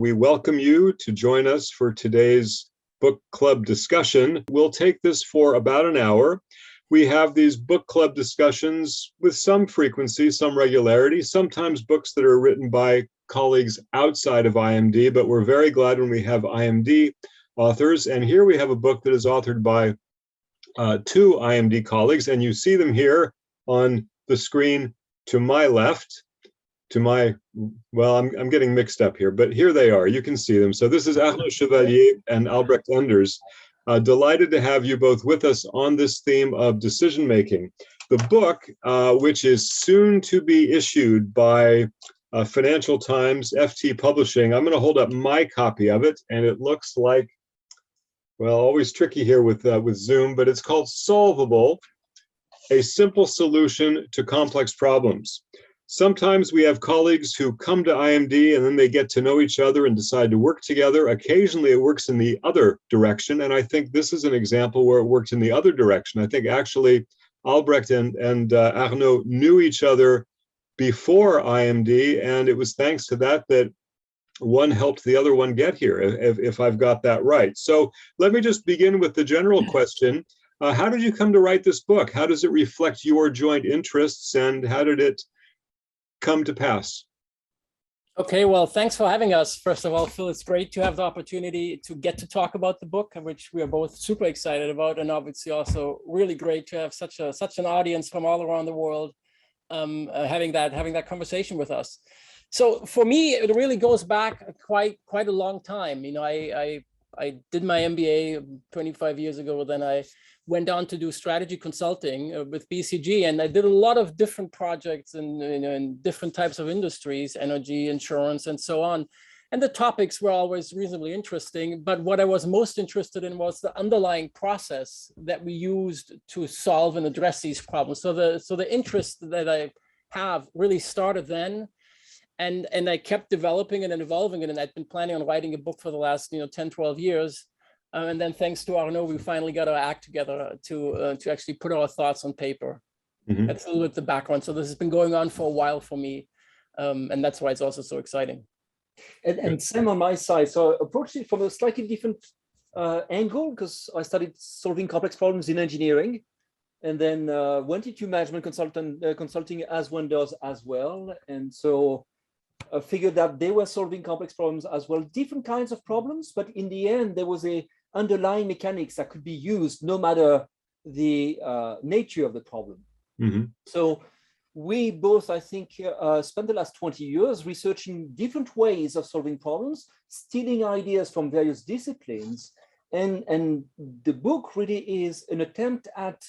We welcome you to join us for today's book club discussion. We'll take this for about an hour. We have these book club discussions with some frequency, some regularity, sometimes books that are written by colleagues outside of IMD, but we're very glad when we have IMD authors. And here we have a book that is authored by two IMD colleagues, and you see them here on the screen to my left. To my, well, I'm getting mixed up here, but here they are. You can see them. So this is Arnaud Chevallier and Albrecht. Delighted to have you both with us on this theme of decision making. The book, which is soon to be issued by Financial Times, FT Publishing. I'm going to hold up my copy of it, and it looks like, well, always tricky here with Zoom, but it's called Solvable: A Simple Solution to Complex Problems. Sometimes we have colleagues who come to IMD and then they get to know each other and decide to work together. Occasionally it works in the other direction, and I think this is an example where it worked in the other direction. I think actually Albrecht and Arnaud knew each other before IMD, and it was thanks to that that one helped the other one get here, if I've got that right. So let me just begin with the general question. How did you come to write this book? How does it reflect your joint interests, and how did it come to pass? Okay, well, thanks for having us. First of all, Phil, it's great to have the opportunity to get to talk about the book, which we are both super excited about, and obviously also really great to have such an audience from all around the world having that conversation with us. So for me, it really goes back quite a long time. You know, I did my MBA 25 years ago. Then I went on to do strategy consulting with BCG, and I did a lot of different projects in different types of industries, energy, insurance, and so on. And the topics were always reasonably interesting, but what I was most interested in was the underlying process that we used to solve and address these problems. So the interest that I have really started then, and I kept developing it and evolving it, and I'd been planning on writing a book for the last 10, 12 years. And then thanks to Arnaud, we finally got our act together to actually put our thoughts on paper. Mm-hmm. That's a little bit the background. So this has been going on for a while for me. And that's why it's also so exciting. And same on my side. So I approached it from a slightly different angle, because I studied solving complex problems in engineering, and then went into management consulting, as one does as well. And so I figured that they were solving complex problems as well, different kinds of problems, but in the end, there was a underlying mechanics that could be used no matter the nature of the problem. Mm-hmm. So we both, I think, spent the last 20 years researching different ways of solving problems, stealing ideas from various disciplines. And the book really is an attempt at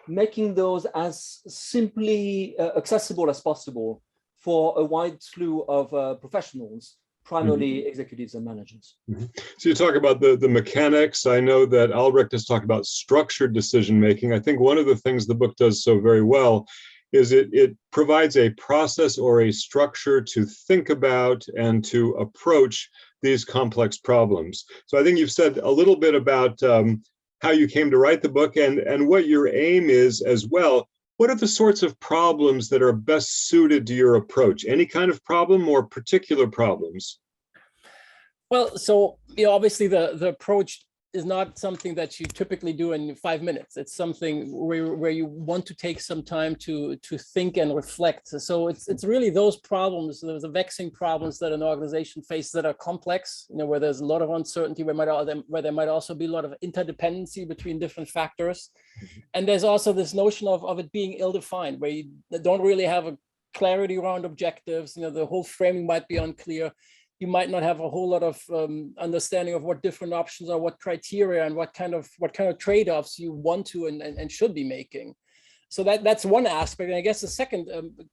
making those as simply accessible as possible for a wide slew of professionals, primarily mm-hmm. executives and managers. Mm-hmm. So you talk about the mechanics. I know that Albrecht has talked about structured decision making. I think one of the things the book does so very well is it provides a process or a structure to think about and to approach these complex problems. So I think you've said a little bit about how you came to write the book and what your aim is as well. What are the sorts of problems that are best suited to your approach? Any kind of problem or particular problems? Well, so obviously the approach is not something that you typically do in 5 minutes. It's something where you want to take some time to think and reflect. So it's really those problems, those vexing problems that an organization faces that are complex, where there's a lot of uncertainty, where there might also be a lot of interdependency between different factors. And there's also this notion of it being ill-defined, where you don't really have a clarity around objectives. The whole framing might be unclear. You might not have a whole lot of understanding of what different options are, what criteria, and what kind of trade-offs you want to and should be making. So that's one aspect. And I guess the second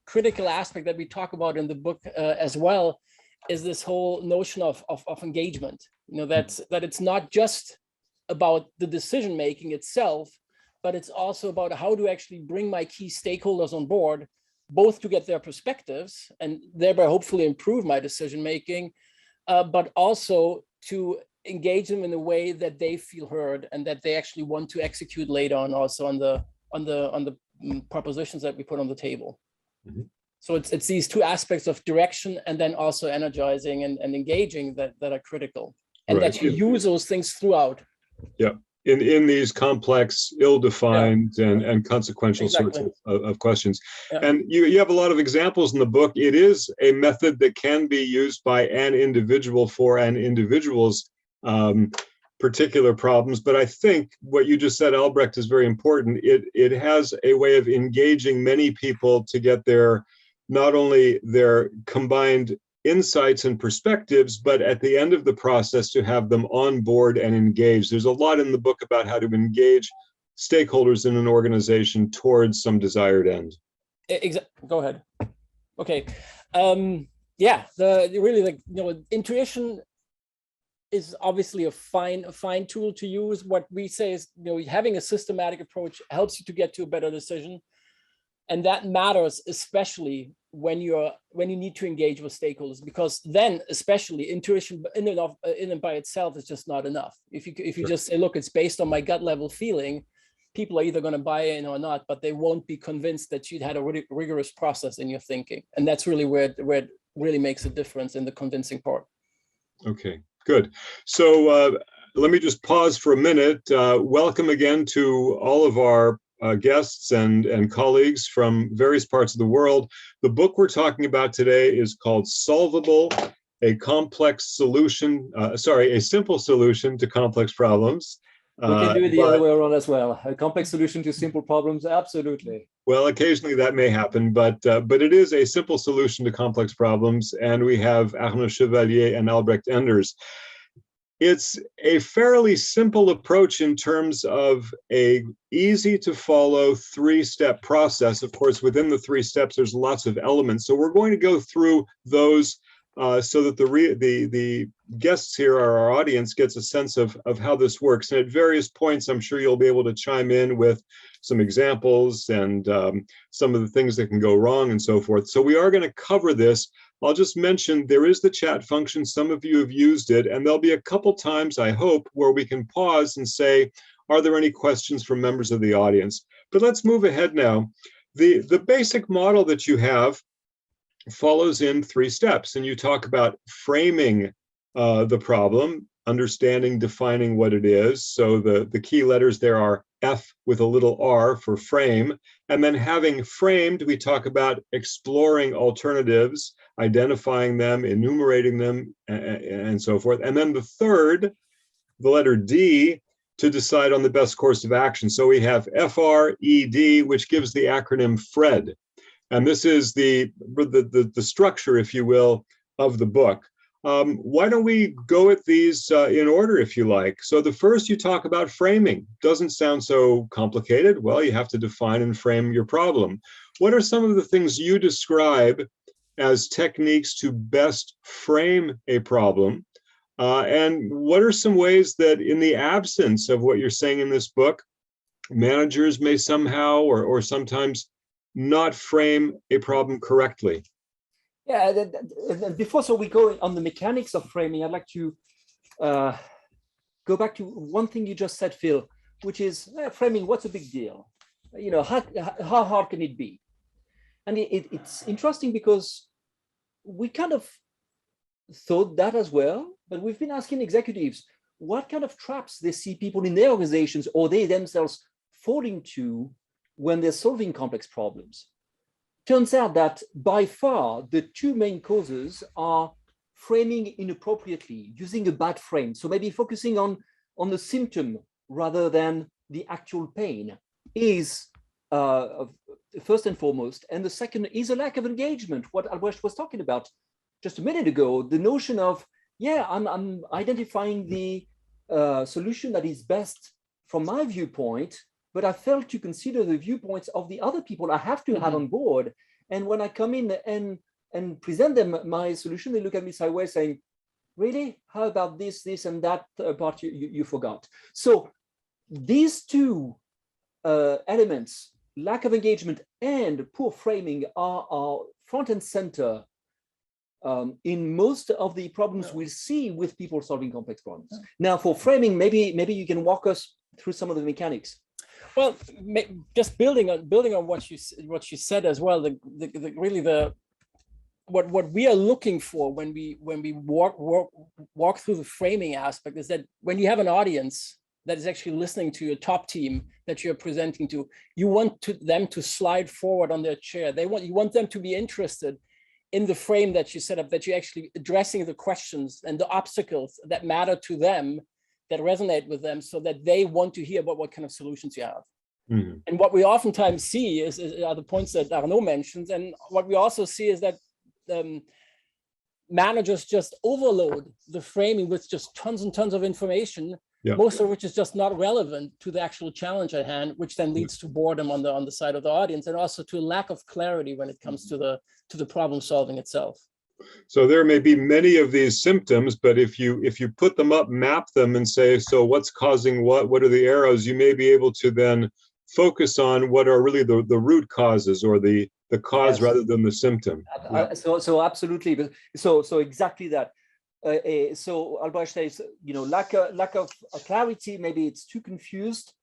critical aspect that we talk about in the book as well is this whole notion of engagement. That it's not just about the decision making itself, but it's also about how to actually bring my key stakeholders on board, both to get their perspectives and thereby hopefully improve my decision making, but also to engage them in a way that they feel heard and that they actually want to execute later on, also on the propositions that we put on the table. Mm-hmm. So it's these two aspects of direction and then also energizing and engaging that are critical, and Right. that you use those things throughout. Yeah. In these complex, ill-defined and consequential sorts of questions. Yeah. And you have a lot of examples in the book. It is a method that can be used by an individual for an individual's particular problems. But I think what you just said, Albrecht, is very important. It has a way of engaging many people to get not only their combined insights and perspectives, but at the end of the process to have them on board and engaged. There's a lot in the book about how to engage stakeholders in an organization towards some desired end. Go ahead. Okay. Intuition is obviously a fine tool to use. What we say is, having a systematic approach helps you to get to a better decision. And that matters, especially when you need to engage with stakeholders, because then especially intuition in and by itself is just not enough. If you just say, look, it's based on my gut level feeling, people are either going to buy in or not, but they won't be convinced that you'd had a really rigorous process in your thinking. And that's really where it really makes a difference in the convincing part. Okay, good. So let me just pause for a minute. Welcome again to all of our guests and colleagues from various parts of the world. The book we're talking about today is called Solvable, a simple solution to complex problems. We can do it the other way around as well. A complex solution to simple problems, absolutely. Well, occasionally that may happen, but it is a simple solution to complex problems, and we have Arnaud Chevallier and Albrecht Enders. It's a fairly simple approach in terms of a easy to follow 3-step process. Of course, within the 3 steps, there's lots of elements. So we're going to go through those so that the guests here, or our audience, gets a sense of how this works. And at various points, I'm sure you'll be able to chime in with some examples and some of the things that can go wrong and so forth. So we are going to cover this. I'll just mention there is the chat function. Some of you have used it, and there'll be a couple times, I hope, where we can pause and say, are there any questions from members of the audience? But let's move ahead now. The basic model that you have follows in 3 steps, and you talk about framing the problem, understanding, defining what it is. So the key letters there are F with a little r for frame. And then having framed, we talk about exploring alternatives, identifying them, enumerating them, and so forth. And then the third, the letter D, to decide on the best course of action. So we have FRED, which gives the acronym FRED. And this is the structure, if you will, of the book. Why don't we go at these in order, if you like? So the first, you talk about framing. Doesn't sound so complicated. Well, you have to define and frame your problem. What are some of the things you describe as techniques to best frame a problem? And what are some ways that, in the absence of what you're saying in this book, managers may somehow or sometimes not frame a problem correctly? Yeah, before we go on the mechanics of framing, I'd like to go back to one thing you just said, Phil, which is framing. What's a big deal? How hard can it be? And it's interesting because we kind of thought that as well, but we've been asking executives what kind of traps they see people in their organizations or they themselves fall into when they're solving complex problems. Turns out that by far the 2 main causes are framing inappropriately, using a bad frame. So maybe focusing on the symptom rather than the actual pain is first and foremost. And the second is a lack of engagement, what Albrecht was talking about just a minute ago, the notion of, I'm identifying the solution that is best from my viewpoint, but I failed to consider the viewpoints of the other people I have to have on board. And when I come in and present them my solution, they look at me sideways saying, really? How about this, and that part you forgot? So these 2 elements, lack of engagement and poor framing, are front and center in most of the problems we see with people solving complex problems. Now, for framing, maybe you can walk us through some of the mechanics. Well, just building on what you said as well. Really the what we are looking for when we walk through the framing aspect is that when you have an audience that is actually listening to your top team that you're presenting to, you want them to slide forward on their chair. You want them to be interested in the frame that you set up, that you're actually addressing the questions and the obstacles that matter to them, that resonate with them, so that they want to hear about what kind of solutions you have. Mm-hmm. And what we oftentimes see are the points that Arnaud mentions. And what we also see is that managers just overload the framing with just tons and tons of information, most of which is just not relevant to the actual challenge at hand, which then leads to boredom on the side of the audience, and also to a lack of clarity when it comes to the problem solving itself. So there may be many of these symptoms, but if you put them up, map them, and say, so what's causing what are the arrows, you may be able to then focus on what are really the root causes, or the cause rather than the symptom. So absolutely, but so exactly that. So Albrecht says, lack of clarity, maybe it's too confused,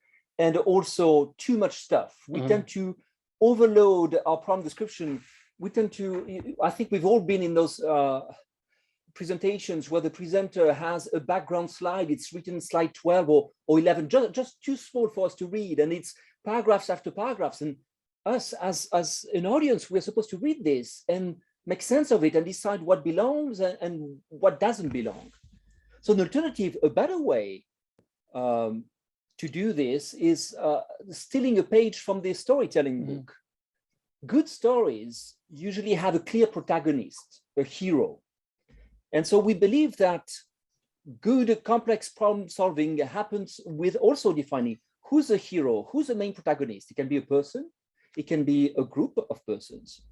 and also too much stuff. We tend to overload our problem description. I think we've all been in those presentations where the presenter has a background slide, it's written slide 12 or 11, just too small for us to read, and it's paragraphs after paragraphs. And us as an audience, we're supposed to read this and make sense of it and decide what belongs and what doesn't belong. So an alternative, a better way to do this is stealing a page from the storytelling book. Good stories usually have a clear protagonist, a hero. And so we believe that good complex problem solving happens with also defining who's the hero, who's the main protagonist. It can be a person, it can be a group of persons.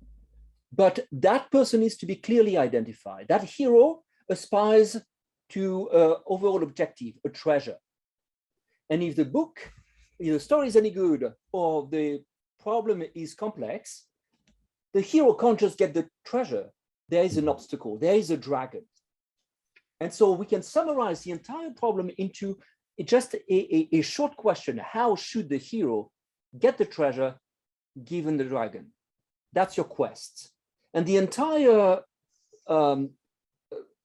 But that person is to be clearly identified. That hero aspires to an overall objective, a treasure. And if the story is any good or the problem is complex, the hero can't just get the treasure. There is an obstacle, there is a dragon. And so we can summarize the entire problem into just a short question. How should the hero get the treasure given the dragon? That's your quest. And the entire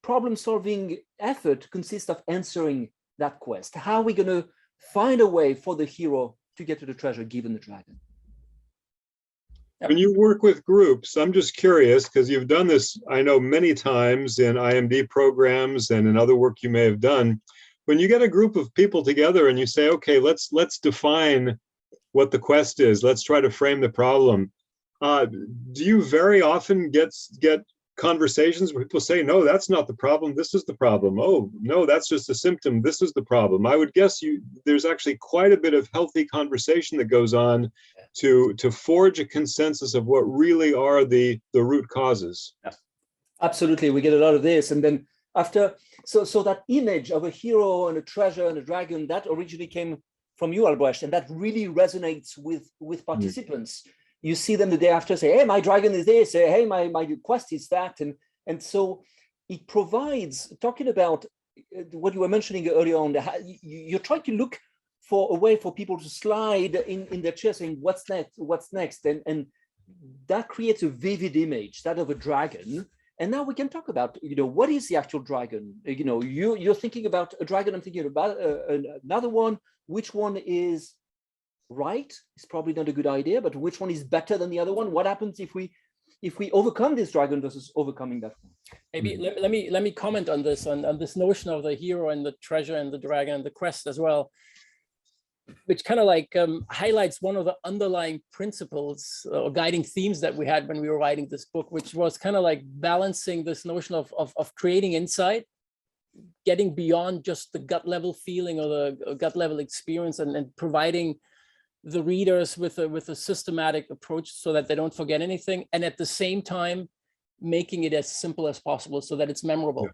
problem-solving effort consists of answering that quest. How are we going to find a way for the hero to get to the treasure given the dragon? When you work with groups, I'm just curious, because you've done this, I know, many times in IMD programs and in other work you may have done. When you get a group of people together and you say, okay, let's define what the quest is, let's try to frame the problem. Do you very often get conversations where people say, no, that's not the problem, this is the problem. Oh, no, that's just a symptom, this is the problem. I would guess there's actually quite a bit of healthy conversation that goes on to forge a consensus of what really are the root causes. Yeah. Absolutely, we get a lot of this. And then after, so that image of a hero and a treasure and a dragon, that originally came from you, Albrecht, and that really resonates with participants. You see them the day after say, hey, my dragon is this, hey, my quest is that. And so it provides, talking about what you were mentioning earlier on, you're trying to look for a way for people to slide in their chair saying, what's next? And that creates a vivid image, that of a dragon. And now we can talk about, what is the actual dragon? You're thinking about a dragon, I'm thinking about another one. Which one is right? It's probably not a good idea, but which one is better than the other one? What happens if we overcome this dragon versus overcoming that one? Maybe let me comment on this notion of the hero and the treasure and the dragon and the quest as well, which kind of like highlights one of the underlying principles or guiding themes that we had when we were writing this book, which was kind of like balancing this notion of creating insight, getting beyond just the gut level feeling or the gut level experience, and providing the readers with a systematic approach so that they don't forget anything, and at the same time making it as simple as possible so that it's memorable.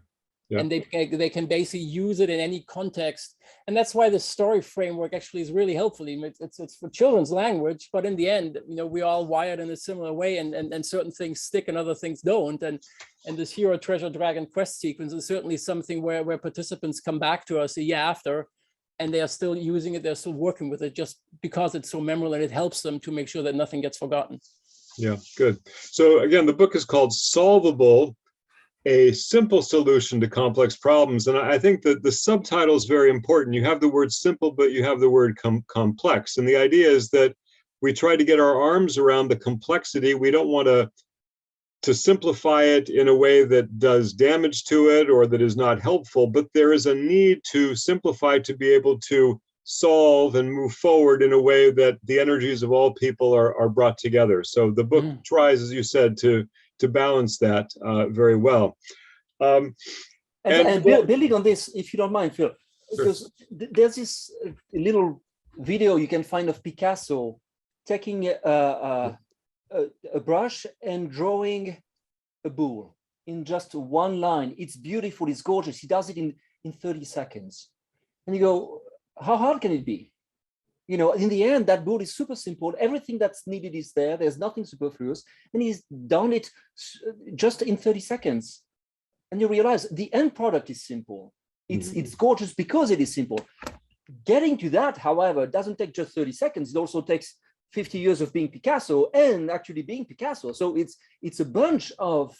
And they can basically use it in any context. And that's why the story framework actually is really helpful. It's for children's language, but in the end, we're all wired in a similar way, and certain things stick and other things don't. And this hero, treasure, dragon quest sequence is certainly something where participants come back to us a year after, and they are still using it, they're still working with it just because it's so memorable, and it helps them to make sure that nothing gets forgotten. Yeah, good. So again, the book is called Solvable, a simple solution to complex problems. And I think that the subtitle is very important. You have the word simple, but you have the word complex. And the idea is that we try to get our arms around the complexity. We don't want to simplify it in a way that does damage to it or that is not helpful, but there is a need to simplify to be able to solve and move forward in a way that the energies of all people are brought together. So the book tries, as you said, to balance that very well. And building on this, if you don't mind, Phil, because there's this little video you can find of Picasso taking a brush and drawing a bull in just one line. It's beautiful, it's gorgeous. He does it in 30 seconds. And you go, how hard can it be? You know, in the end, that bull is super simple. Everything that's needed is there. There's nothing superfluous. And he's done it just in 30 seconds. And you realize the end product is simple. It's gorgeous because it is simple. Getting to that, however, doesn't take just 30 seconds. It also takes 50 years of being Picasso and actually being Picasso. So it's a bunch of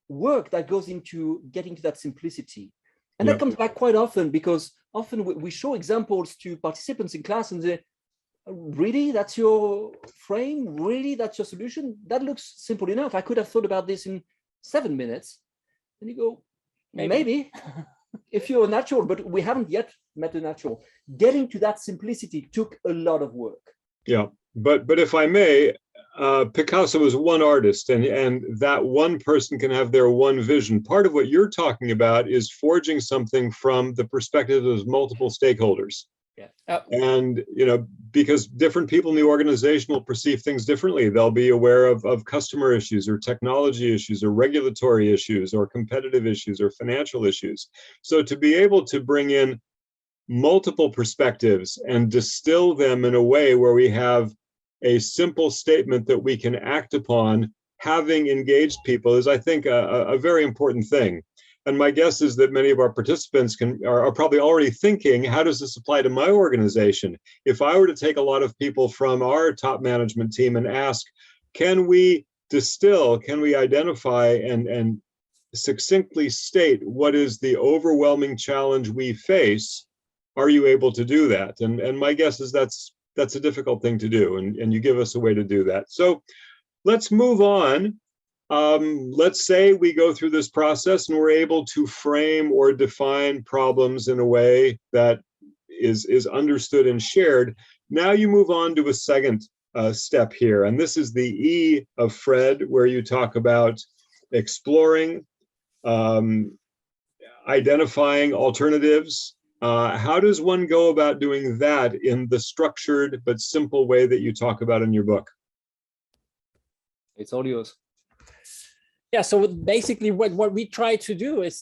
work that goes into getting to that simplicity. And that comes back quite often, because often we show examples to participants in class and say, really, that's your frame? Really, that's your solution? That looks simple enough. I could have thought about this in 7 minutes. And you go, maybe if you're a natural, but we haven't yet met a natural. Getting to that simplicity took a lot of work. Yeah, but if I may, Picasso was one artist, and that one person can have their one vision. Part of what you're talking about is forging something from the perspective of multiple stakeholders. Yeah. And, you know, because different people in the organization will perceive things differently. They'll be aware of customer issues or technology issues or regulatory issues or competitive issues or financial issues. So to be able to bring in multiple perspectives and distill them in a way where we have a simple statement that we can act upon, having engaged people, is, I think, a very important thing. And my guess is that many of our participants are probably already thinking, how does this apply to my organization? If I were to take a lot of people from our top management team and ask, can we distill, can we identify and succinctly state what is the overwhelming challenge we face? Are you able to do that? And my guess is that's a difficult thing to do, and you give us a way to do that. So let's move on. Let's say we go through this process and we're able to frame or define problems in a way that is understood and shared. Now you move on to a second step here, and this is the E of Fred, where you talk about exploring, identifying alternatives. How does one go about doing that in the structured but simple way that you talk about in your book? It's all yours. Yeah, so basically what we try to do is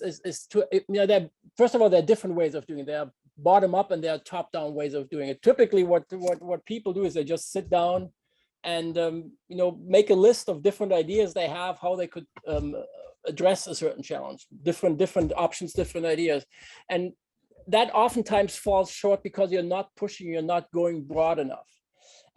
to, you know, that first of all, there are different ways of doing it. There are bottom up and there are top down ways of doing it. Typically what people do is they just sit down and you know, make a list of different ideas they have, how they could address a certain challenge, different options, different ideas. And that oftentimes falls short because you're not pushing, you're not going broad enough.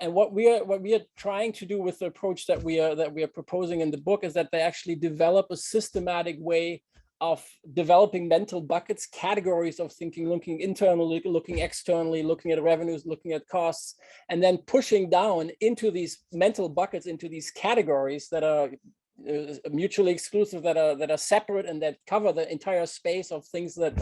And what we are trying to do with the approach that we are proposing in the book is that they actually develop a systematic way of developing mental buckets, categories of thinking, looking internally, looking externally, looking at revenues, looking at costs, and then pushing down into these mental buckets, into these categories that are mutually exclusive, that are separate, and that cover the entire space of things that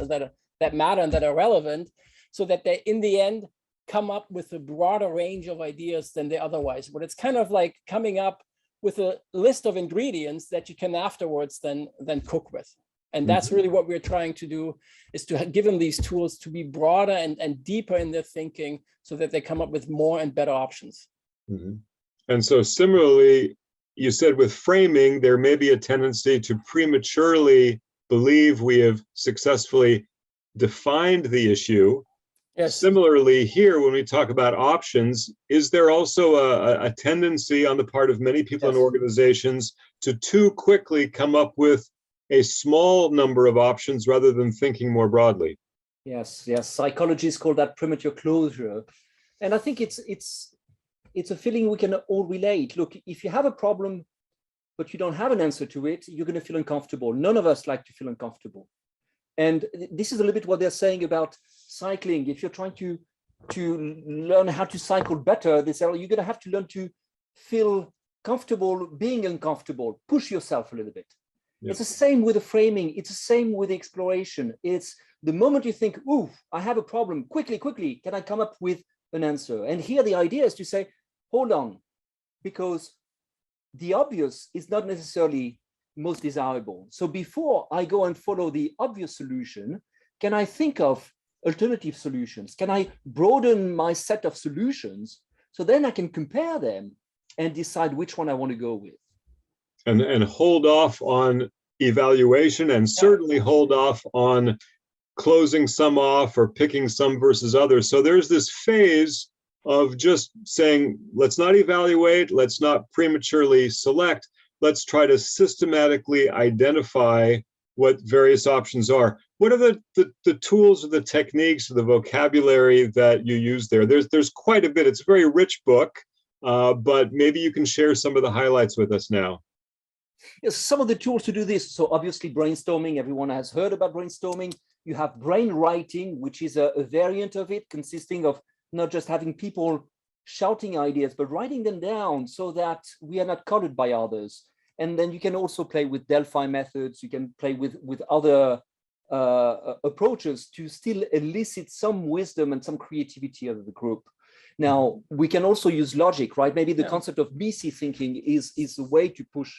matter and that are relevant, so that they, in the end, come up with a broader range of ideas than they otherwise would. It's kind of like coming up with a list of ingredients that you can afterwards then cook with. And that's really what we're trying to do, is to give them these tools to be broader and deeper in their thinking, so that they come up with more and better options. And so similarly, you said with framing, there may be a tendency to prematurely believe we have successfully defined the issue. Yes. Similarly, here, when we talk about options, is there also a tendency on the part of many people in organizations to too quickly come up with a small number of options rather than thinking more broadly? Yes. Psychologists call that premature closure. And I think it's it's a feeling we can all relate. Look, if you have a problem, but you don't have an answer to it, you're going to feel uncomfortable. None of us like to feel uncomfortable. And this is a little bit what they're saying about cycling. If you're trying to learn how to cycle better, they say, well, you're going to have to learn to feel comfortable being uncomfortable, push yourself a little bit. Yeah. It's the same with the framing. It's the same with the exploration. It's the moment you think, ooh, I have a problem, quickly, can I come up with an answer? And here the idea is to say, hold on, because the obvious is not necessarily most desirable. So before I go and follow the obvious solution, can I think of alternative solutions? Can I broaden my set of solutions so then I can compare them and decide which one I want to go with? And hold off on evaluation, and certainly hold off on closing some off or picking some versus others. So there's this phase of just saying, let's not evaluate, let's not prematurely select, let's try to systematically identify what various options are. What are the tools or the techniques or the vocabulary that you use there? There's quite a bit. It's a very rich book, but maybe you can share some of the highlights with us now. Yes, some of the tools to do this. So obviously brainstorming, everyone has heard about brainstorming. You have brain writing, which is a variant of it, consisting of not just having people shouting ideas, but writing them down so that we are not colored by others. And then you can also play with Delphi methods. You can play with other approaches to still elicit some wisdom and some creativity out of the group. Now, we can also use logic, right? Maybe the concept of BC thinking is a way to push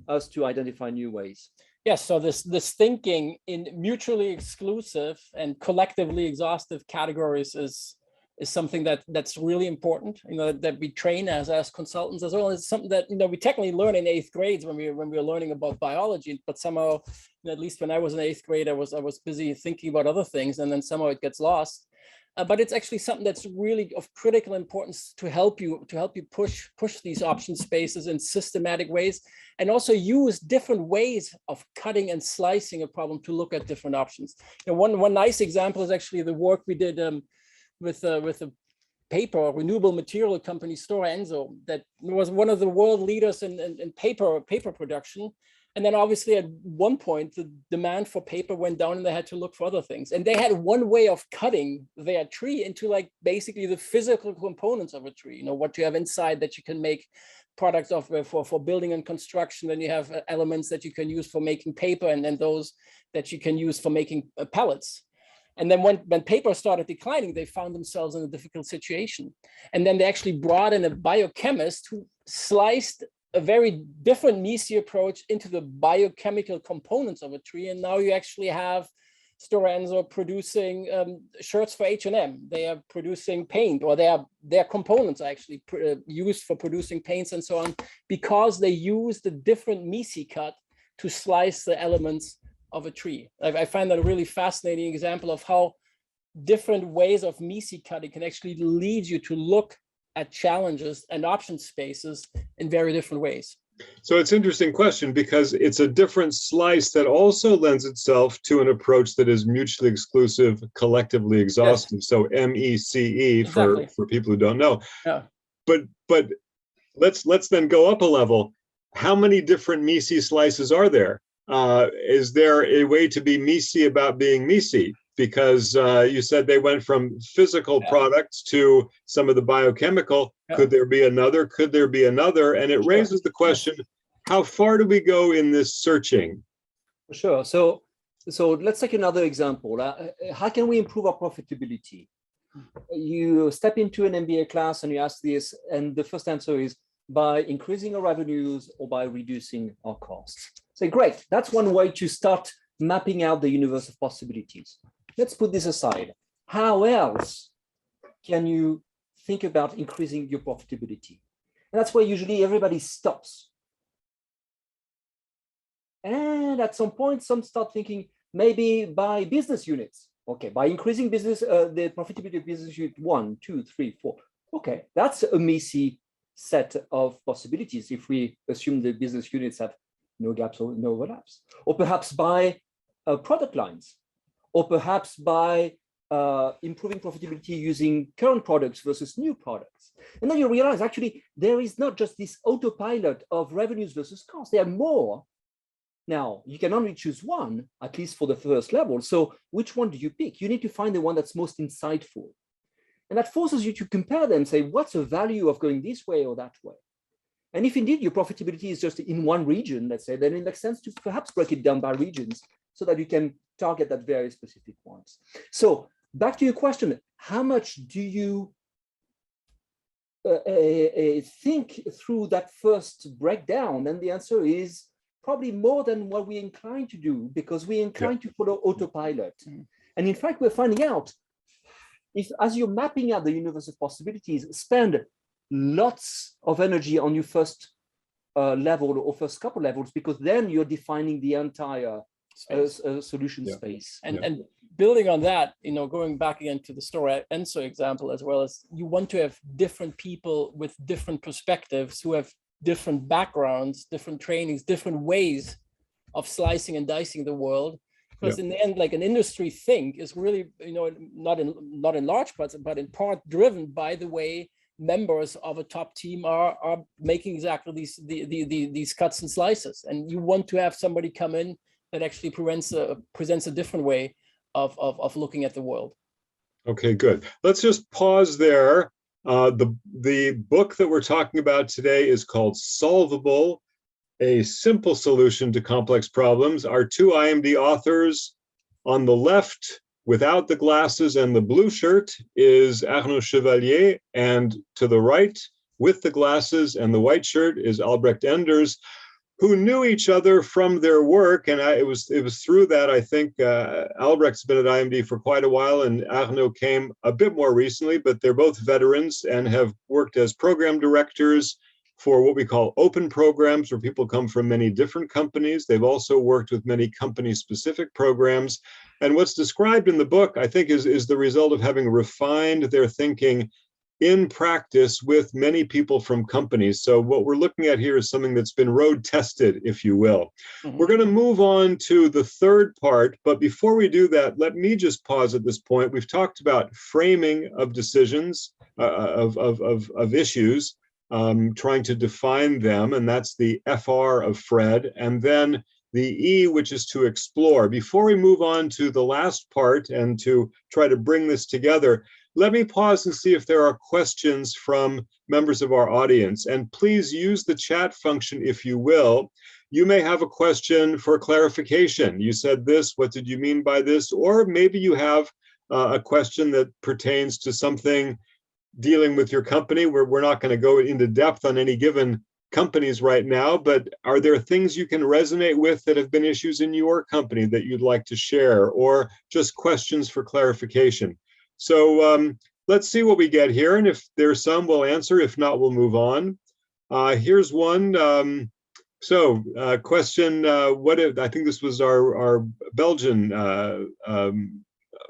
us to identify new ways. Yes, so this thinking in mutually exclusive and collectively exhaustive categories is something that's really important, that we train as consultants as well. It's something that we technically learn in 8th grades when we were learning about biology, but somehow, at least when I was in 8th grade, I was busy thinking about other things, and then somehow it gets lost. But it's actually something that's really of critical importance to help you push these option spaces in systematic ways, and also use different ways of cutting and slicing a problem to look at different options. One nice example is actually the work we did with a paper renewable material company, Stora Enso, that was one of the world leaders in paper production. And then obviously at one point, the demand for paper went down and they had to look for other things. And they had one way of cutting their tree into like basically the physical components of a tree, what you have inside that you can make products of for building and construction. Then you have elements that you can use for making paper, and then those that you can use for making pellets. And then when paper started declining, they found themselves in a difficult situation. And then they actually brought in a biochemist who sliced a very different MECE approach into the biochemical components of a tree. And now you actually have Stora Enso producing shirts for H&M. They are producing paint, or their components are actually used for producing paints and so on, because they use the different MECE cut to slice the elements of a tree. I find that a really fascinating example of how different ways of MECE cutting can actually lead you to look at challenges and option spaces in very different ways. So it's an interesting question, because it's a different slice that also lends itself to an approach that is mutually exclusive, collectively exhaustive. Yes. So MECE for people who don't know. Yeah. But let's then go up a level. How many different MECE slices are there? Is there a way to be MECE about being MECE? Because you said they went from physical products to some of the biochemical. Could there be another? Could there be another? And it raises the question, how far do we go in this searching? Sure. So let's take another example. How can we improve our profitability? You step into an MBA class and you ask this, and the first answer is by increasing our revenues or by reducing our costs. So great, that's one way to start mapping out the universe of possibilities. Let's put this aside. How else can you think about increasing your profitability? And that's where usually everybody stops. And at some point, some start thinking maybe by business units. Okay, by increasing the profitability of business unit 1, 2, 3, 4. Okay, that's a MECE set of possibilities if we assume the business units have no gaps or no overlaps. Or perhaps by product lines, or perhaps by improving profitability using current products versus new products. And then you realize actually there is not just this autopilot of revenues versus costs, there are more. Now, you can only choose one, at least for the first level. So which one do you pick? You need to find the one that's most insightful. And that forces you to compare them, say, what's the value of going this way or that way? And if indeed your profitability is just in one region, let's say, then it makes sense to perhaps break it down by regions so that you can target that very specific ones. So back to your question, how much do you think through that first breakdown? And the answer is probably more than what we're inclined to do, because we're inclined to follow autopilot. And in fact, we're finding out, if as you're mapping out the universe of possibilities, spend lots of energy on your first level or first couple levels, because then you're defining the entire solution space. And building on that, going back again to the Stora Enso example, as well as you want to have different people with different perspectives who have different backgrounds, different trainings, different ways of slicing and dicing the world. Because in the end, like an industry think is really, not in large parts, but in part driven by the way members of a top team are making exactly these cuts and slices. And you want to have somebody come in that actually presents a different way of looking at the world. Okay, good. Let's just pause there. The book that we're talking about today is called Solvable, a simple solution to complex problems. Our two IMD authors on the left, without the glasses and the blue shirt, is Arnaud Chevallier, and to the right, with the glasses and the white shirt, is Albrecht Enders, who knew each other from their work. And it was through that, I think, Albrecht's been at IMD for quite a while, and Arnaud came a bit more recently, but they're both veterans and have worked as program directors for what we call open programs, where people come from many different companies. They've also worked with many company-specific programs. And what's described in the book, I think, is the result of having refined their thinking in practice with many people from companies. So what we're looking at here is something that's been road tested, if you will. We're going to move on to the third part, but before we do that, let me just pause at this point. We've talked about framing of decisions, of issues, trying to define them, and that's the FR of Fred, and then the E, which is to explore. Before we move on to the last part and to try to bring this together, let me pause and see if there are questions from members of our audience. And please use the chat function if you will. You may have a question for clarification. You said this, what did you mean by this? Or maybe you have a question that pertains to something dealing with your company, where we're not going to go into depth on any given companies right now, but are there things you can resonate with that have been issues in your company that you'd like to share, or just questions for clarification? So let's see what we get here, and if there's some, we'll answer. If not, we'll move on. Here's one. Question, what if, I think this was our Belgian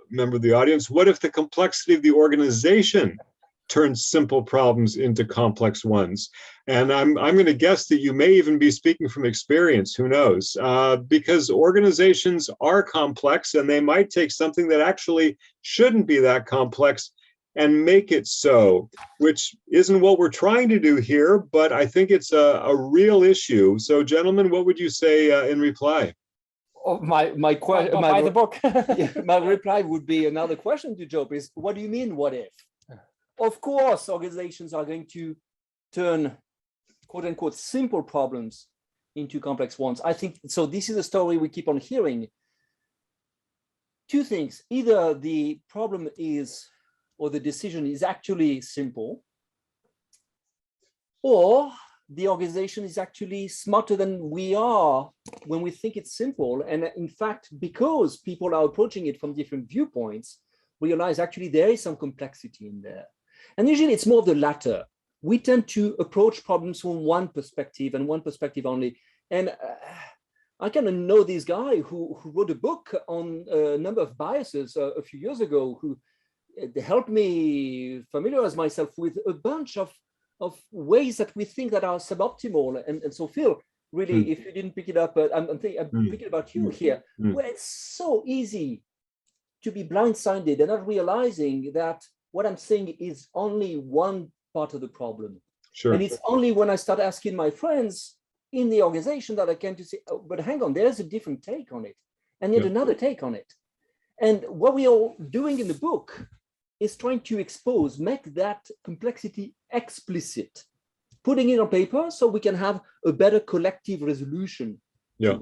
member of the audience, what if the complexity of the organization turns simple problems into complex ones? And I'm going to guess that you may even be speaking from experience, who knows, because organizations are complex, and they might take something that actually shouldn't be that complex and make it so, which isn't what we're trying to do here, but I think it's a real issue. So gentlemen, what would you say in reply? Oh, my question, buy the book. my reply would be another question to Job is, what do you mean, what if? Of course, organizations are going to turn quote unquote simple problems into complex ones. I think so. This is a story we keep on hearing. Two things: either the problem is, or the decision is actually simple, or the organization is actually smarter than we are when we think it's simple. And in fact, because people are approaching it from different viewpoints, realize actually there is some complexity in there. And usually it's more of the latter. We tend to approach problems from one perspective and one perspective only. And I kind of know this guy who wrote a book on a number of biases a few years ago, who helped me familiarize myself with a bunch of ways that we think that are suboptimal. And so Phil, really, if you didn't pick it up, I'm thinking about you here, where it's so easy to be blindsided and not realizing that what I'm saying is only one part of the problem. Sure. And it's only when I start asking my friends in the organization that I can to say, oh, but hang on, there's a different take on it, and yet another take on it. And what we are doing in the book is trying to expose, make that complexity explicit, putting it on paper so we can have a better collective resolution. Yeah.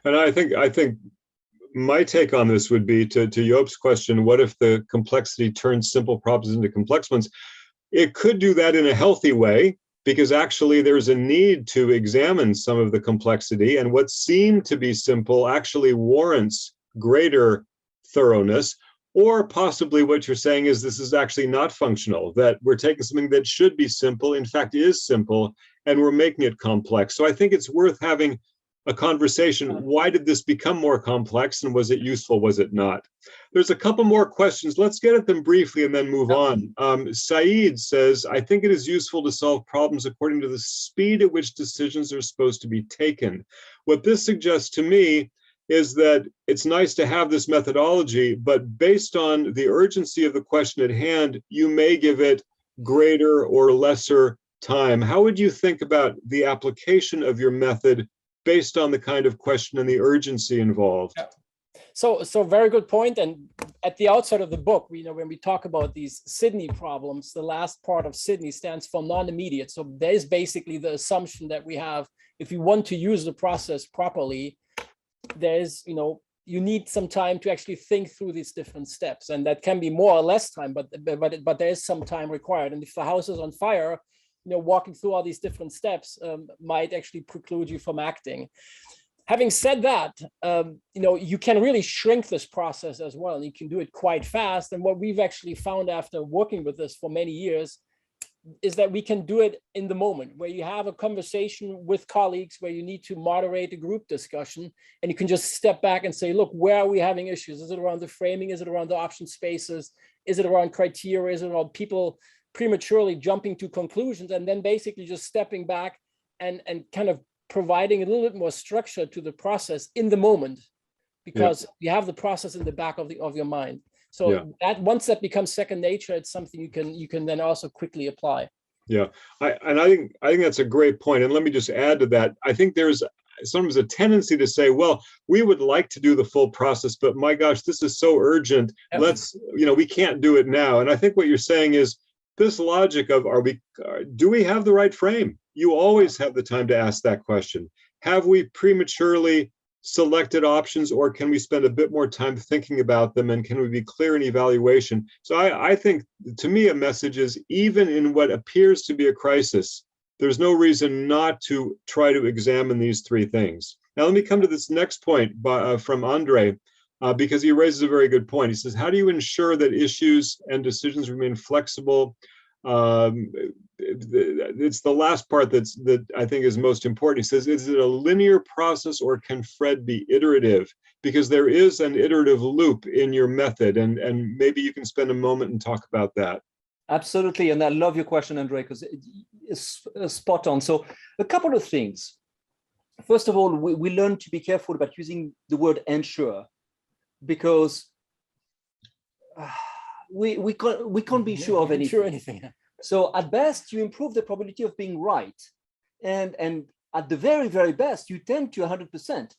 And I think my take on this would be to Joop's question, what if the complexity turns simple problems into complex ones? It could do that in a healthy way, because actually there's a need to examine some of the complexity, and what seemed to be simple actually warrants greater thoroughness. Or possibly what you're saying is this is actually not functional, that we're taking something that should be simple, in fact is simple, and we're making it complex. So I think it's worth having a conversation. Why did this become more complex, and was it useful, was it not? There's a couple more questions. Let's get at them briefly and then move on. Saeed says, I think it is useful to solve problems according to the speed at which decisions are supposed to be taken. What this suggests to me is that it's nice to have this methodology, but based on the urgency of the question at hand, you may give it greater or lesser time. How would you think about the application of your method based on the kind of question and the urgency involved? Yeah. So very good point. And at the outset of the book, when we talk about these Sydney problems, the last part of Sydney stands for non-immediate. So there's basically the assumption that we have, if you want to use the process properly, there's, you need some time to actually think through these different steps, and that can be more or less time, but there is some time required. And if the house is on fire, walking through all these different steps might actually preclude you from acting. Having said that, you can really shrink this process as well. You can do it quite fast. And what we've actually found after working with this for many years is that we can do it in the moment, where you have a conversation with colleagues, where you need to moderate a group discussion, and you can just step back and say, look, where are we having issues? Is it around the framing? Is it around the option spaces? Is it around criteria? Is it around people prematurely jumping to conclusions? And then basically just stepping back and kind of providing a little bit more structure to the process in the moment, because you have the process in the back of your mind. So that once that becomes second nature, it's something you can then also quickly apply. Yeah, I think that's a great point. And let me just add to that. I think there's sometimes a tendency to say, well, we would like to do the full process, but my gosh, this is so urgent. Let's, we can't do it now. And I think what you're saying is this logic of, do we have the right frame? You always have the time to ask that question. Have we prematurely selected options, or can we spend a bit more time thinking about them, and can we be clear in evaluation? So I think, to me, a message is, even in what appears to be a crisis, there's no reason not to try to examine these three things. Now, let me come to this next point from Andre, because he raises a very good point. He says, how do you ensure that issues and decisions remain flexible? It's the last part that I think is most important. He says, is it a linear process, or can Fred be iterative? Because there is an iterative loop in your method, and maybe you can spend a moment and talk about that. Absolutely, and I love your question, Andre, because it's spot on. So a couple of things. First of all, we learn to be careful about using the word ensure, because we can't be sure of anything. So at best, you improve the probability of being right. And at the very, very best, you tend to 100%,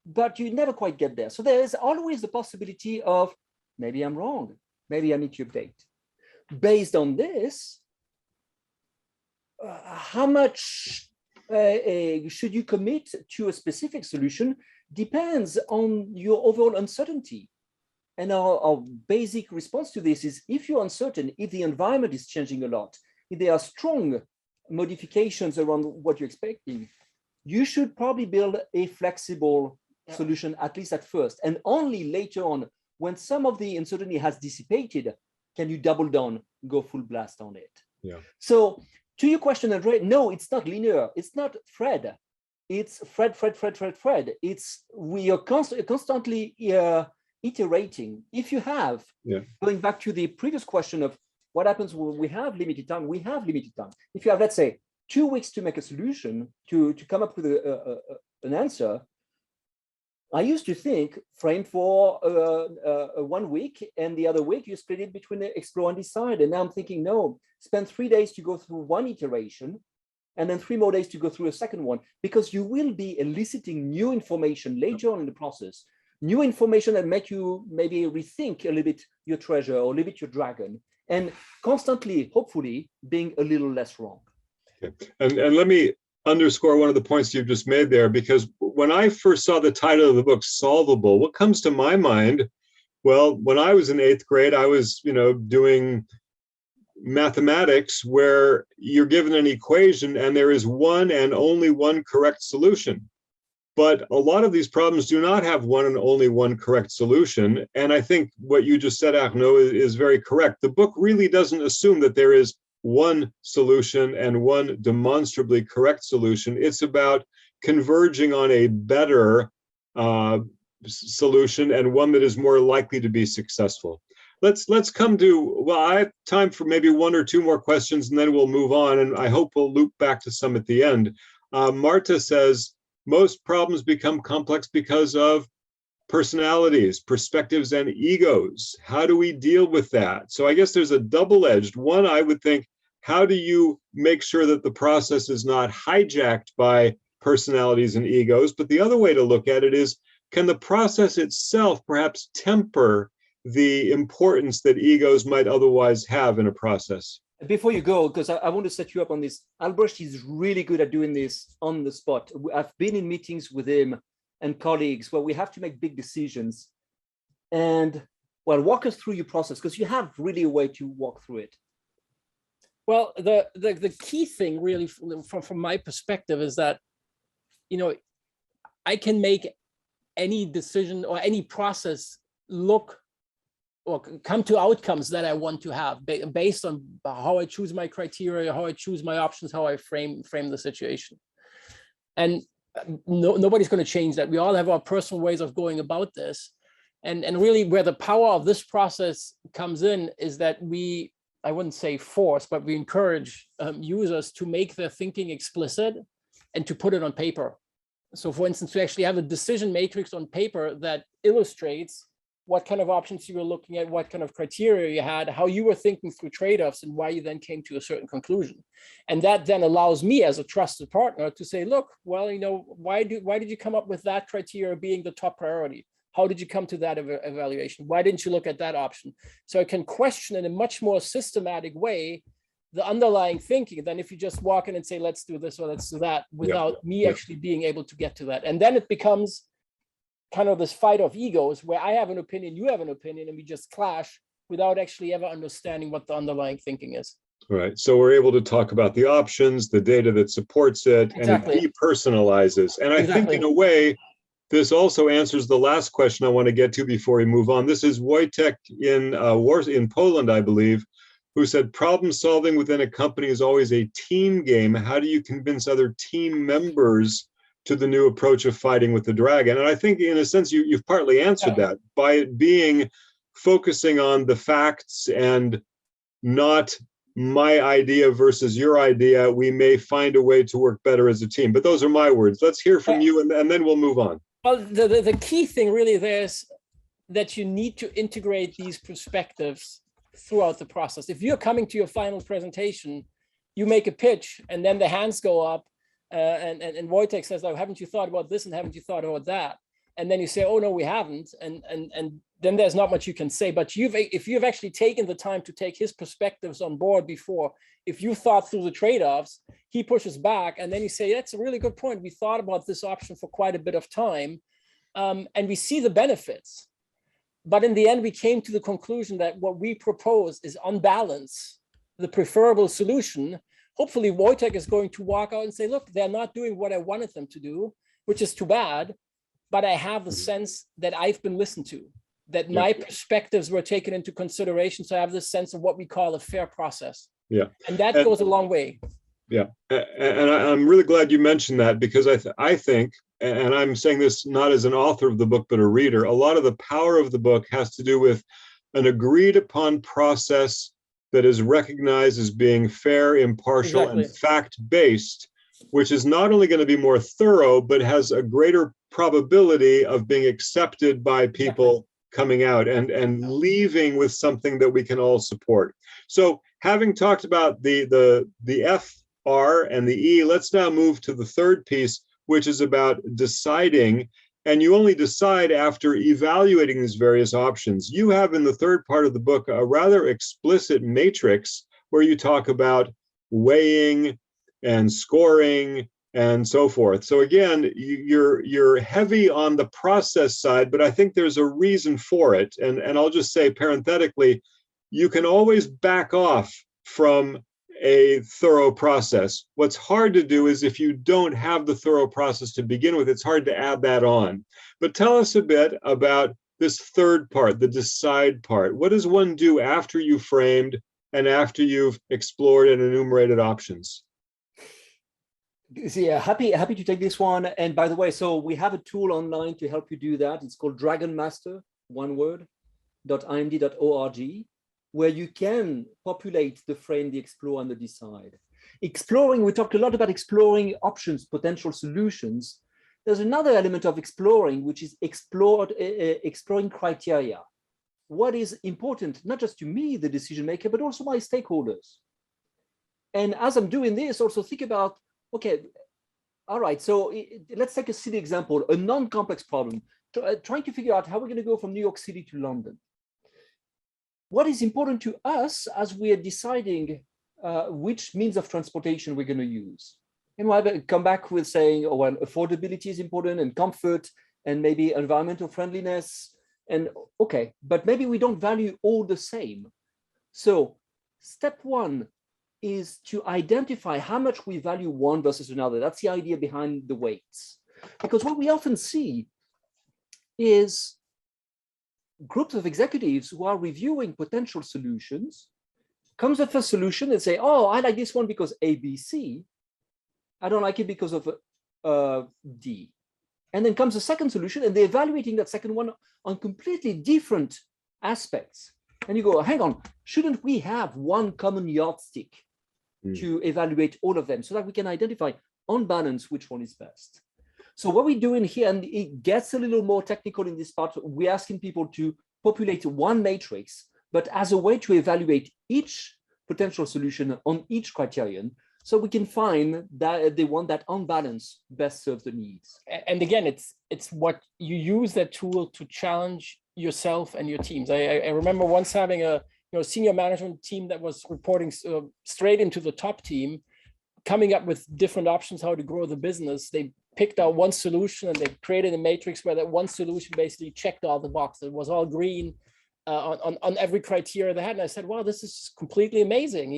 but you never quite get there. So there is always the possibility of, maybe I'm wrong, maybe I need to update. Based on this, how much should you commit to a specific solution depends on your overall uncertainty. And our basic response to this is, if you're uncertain, if the environment is changing a lot, if there are strong modifications around what you're expecting, you should probably build a flexible solution, at least at first. And only later on, when some of the uncertainty has dissipated, can you double down, go full blast on it. Yeah. So to your question, Andre, no, it's not linear. It's not Fred. It's Fred. We are constantly iterating. If you have, going back to the previous question of what happens when we have limited time, we have limited time. If you have, let's say, 2 weeks to make a solution, to come up with an answer, I used to think frame for 1 week, and the other week you split it between explore and decide. And now I'm thinking, no, spend 3 days to go through one iteration, and then 3 more days to go through a second one, because you will be eliciting new information later on in the process, new information that make you maybe rethink a little bit your treasure or a little bit your dragon, and constantly, hopefully, being a little less wrong. Okay. And let me underscore one of the points you've just made there, because when I first saw the title of the book, Solvable, what comes to my mind, well, when I was in 8th grade, I was, doing mathematics where you're given an equation and there is one and only one correct solution. But a lot of these problems do not have one and only one correct solution. And I think what you just said, Arnaud, is very correct. The book really doesn't assume that there is one solution and one demonstrably correct solution. It's about converging on a better solution and one that is more likely to be successful. Let's come to, well, I have time for maybe 1 or 2 more questions, and then we'll move on. And I hope we'll loop back to some at the end. Marta says, most problems become complex because of personalities, perspectives, and egos. How do we deal with that? So I guess there's a double-edged one. I would think, how do you make sure that the process is not hijacked by personalities and egos? But the other way to look at it is, can the process itself perhaps temper the importance that egos might otherwise have in a process? Before you go, because I want to set you up on this, Albrecht is really good at doing this on the spot. I've been in meetings with him and colleagues where we have to make big decisions. And well, walk us through your process, because you have really a way to walk through it. Well, the key thing really from my perspective is that, I can make any decision or any process look or come to outcomes that I want to have based on how I choose my criteria, how I choose my options, how I frame the situation. And nobody's going to change that. We all have our personal ways of going about this. And really where the power of this process comes in is that I wouldn't say force, but we encourage users to make their thinking explicit and to put it on paper. So for instance, to actually have a decision matrix on paper that illustrates what kind of options you were looking at, what kind of criteria you had, how you were thinking through trade-offs, and why you then came to a certain conclusion. And that then allows me as a trusted partner to say, look, well, why did you come up with that criteria being the top priority? How did you come to that evaluation? Why didn't you look at that option? So I can question in a much more systematic way the underlying thinking than if you just walk in and say, let's do this or let's do that, without me actually being able to get to that. And then it becomes kind of this fight of egos where I have an opinion, you have an opinion, and we just clash without actually ever understanding what the underlying thinking is. Right. So we're able to talk about the options, the data that supports it, Exactly. and it depersonalizes. And I think in a way, this also answers the last question I want to get to before we move on. This is Wojtek in Poland, I believe, who said, problem solving within a company is always a team game. How do you convince other team members to the new approach of fighting with the dragon? And I think in a sense, you've partly answered that by it being focusing on the facts and not my idea versus your idea. We may find a way to work better as a team, but those are my words. Let's hear from you, and then we'll move on. Well, the key thing really there is that you need to integrate these perspectives throughout the process. If you're coming to your final presentation, you make a pitch and then the hands go up and Wojtek says, oh, haven't you thought about this and haven't you thought about that? And then you say, oh, no, we haven't. And then there's not much you can say. But if you've actually taken the time to take his perspectives on board before, if you thought through the trade-offs, he pushes back. And then you say, that's a really good point. We thought about this option for quite a bit of time. And we see the benefits. But in the end, we came to the conclusion that what we propose is on balance, the preferable solution. Hopefully, Wojtek is going to walk out and say, look, they're not doing what I wanted them to do, which is too bad. But I have the sense that I've been listened to, that my perspectives were taken into consideration. So I have this sense of what we call a fair process. Yeah. And that goes a long way. Yeah. And I'm really glad you mentioned that, because I think, and I'm saying this not as an author of the book, but a reader, a lot of the power of the book has to do with an agreed upon process that is recognized as being fair, impartial, and fact-based, which is not only going to be more thorough, but has a greater probability of being accepted by people coming out and leaving with something that we can all support. So having talked about the F, R, and the E, let's now move to the third piece, which is about deciding. And you only decide after evaluating these various options. You have in the third part of the book a rather explicit matrix where you talk about weighing and scoring and so forth. So again, you're heavy on the process side, but I think there's a reason for it. And I'll just say parenthetically, you can always back off from a thorough process. What's hard to do is if you don't have the thorough process to begin with, it's hard to add that on. But tell us a bit about this third part, the decide part. What does one do after you've framed and after you've explored and enumerated options? Yeah, happy to take this one. And by the way, so we have a tool online to help you do that. It's called Dragon Master, one word, .imd.org, where you can populate the frame, the explore, and the decide. Exploring, we talked a lot about exploring options, potential solutions. There's another element of exploring, which is exploring criteria. What is important, not just to me, the decision maker, but also my stakeholders. And as I'm doing this, also think about, okay, all right, so let's take a silly example, a non-complex problem, trying to figure out how we're going to go from New York City to London. What is important to us as we are deciding which means of transportation we're going to use? And we'll come back with saying, oh, well, affordability is important and comfort and maybe environmental friendliness. And okay, but maybe we don't value all the same. So step one is to identify how much we value one versus another. That's the idea behind the weights. Because what we often see is groups of executives who are reviewing potential solutions, comes the first solution and say, oh, I like this one because A, B, C. I don't like it because of D. And then comes the second solution and they're evaluating that second one on completely different aspects. And you go, hang on, shouldn't we have one common yardstick to evaluate all of them so that we can identify on balance which one is best? So what we're doing here, and it gets a little more technical in this part, we're asking people to populate one matrix, but as a way to evaluate each potential solution on each criterion, so we can find that the one that on balance best serves the needs. And again, it's what you use that tool to challenge yourself and your teams. I remember once having a senior management team that was reporting straight into the top team, coming up with different options how to grow the business. They picked out one solution and they created a matrix where that one solution basically checked all the boxes. It was all green on every criteria they had. And I said, wow, this is completely amazing.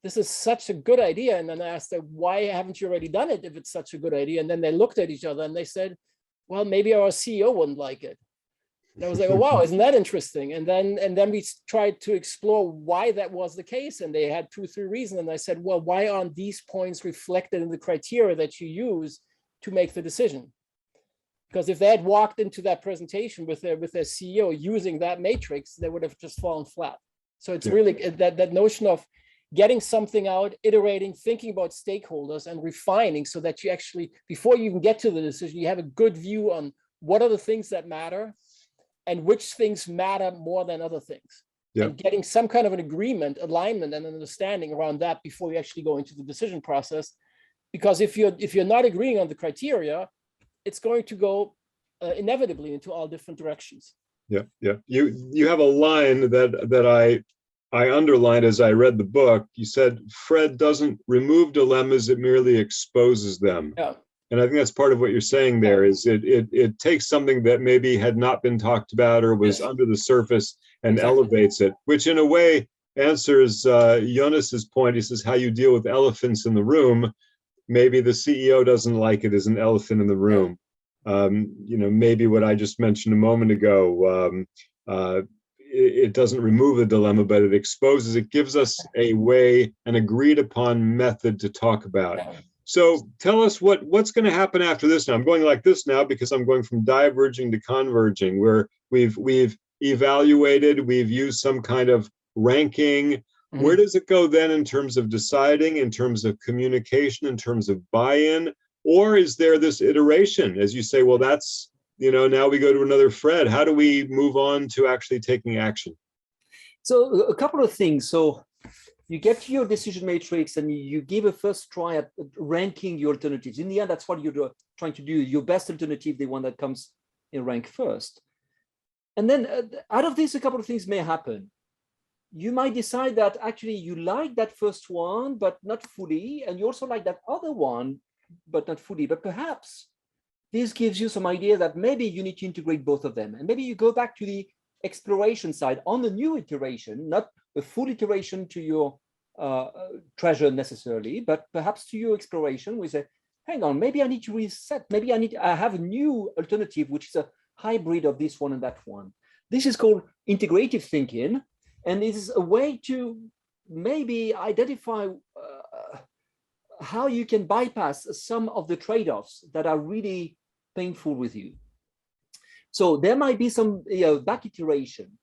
This is such a good idea. And then I asked them, why haven't you already done it if it's such a good idea? And then they looked at each other and they said, well, maybe our CEO wouldn't like it. And I was like, oh, wow, isn't that interesting? And then we tried to explore why that was the case. And they had 2 or 3 reasons. And I said, well, why aren't these points reflected in the criteria that you use to make the decision? Because if they had walked into that presentation with their CEO using that matrix, they would have just fallen flat. So it's really that notion of getting something out, iterating, thinking about stakeholders and refining so that you actually, before you even get to the decision, you have a good view on what are the things that matter and which things matter more than other things. And getting some kind of an agreement, alignment, and an understanding around that before you actually go into the decision process. Because if you're not agreeing on the criteria, it's going to go inevitably into all different directions. Yeah. You have a line that I underlined as I read the book. You said, Fred doesn't remove dilemmas, it merely exposes them. Yeah. And I think that's part of what you're saying there is it takes something that maybe had not been talked about or was under the surface and elevates it, which in a way answers Jonas's point. He says, how you deal with elephants in the room. Maybe the CEO doesn't like it as an elephant in the room. Maybe what I just mentioned a moment ago, it doesn't remove the dilemma, but it exposes, it gives us a way, an agreed upon method to talk about. So tell us what's going to happen after this now. I'm going like this now because I'm going from diverging to converging, where we've evaluated, we've used some kind of ranking, Where does it go then in terms of deciding, in terms of communication, in terms of buy-in? Or is there this iteration, as you say, well, that's, now we go to another Fred. How do we move on to actually taking action? So a couple of things. So you get to your decision matrix and you give a first try at ranking your alternatives. In the end, that's what you're trying to do. Your best alternative, the one that comes in rank first. And then out of this, a couple of things may happen. You might decide that actually you like that first one, but not fully. And you also like that other one, but not fully. But perhaps this gives you some idea that maybe you need to integrate both of them. And maybe you go back to the exploration side on the new iteration, not a full iteration to your treasure necessarily, but perhaps to your exploration, we say, hang on, maybe I need to reset. Maybe I have a new alternative, which is a hybrid of this one and that one. This is called integrative thinking. And it is a way to maybe identify how you can bypass some of the trade-offs that are really painful with you. So there might be some back iteration.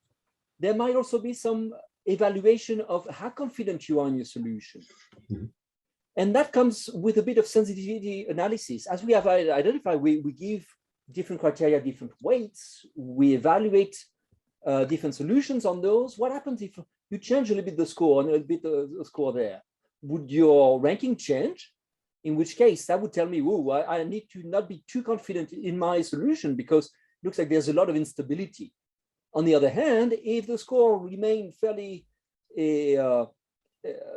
There might also be some evaluation of how confident you are in your solution. Mm-hmm. And that comes with a bit of sensitivity analysis. As we have identified, we give different criteria, different weights. We evaluate different solutions on those. What happens if you change a little bit the score and a little bit the score there? Would your ranking change? In which case, that would tell me, oh, I need to not be too confident in my solution because it looks like there's a lot of instability. On the other hand, if the score remains fairly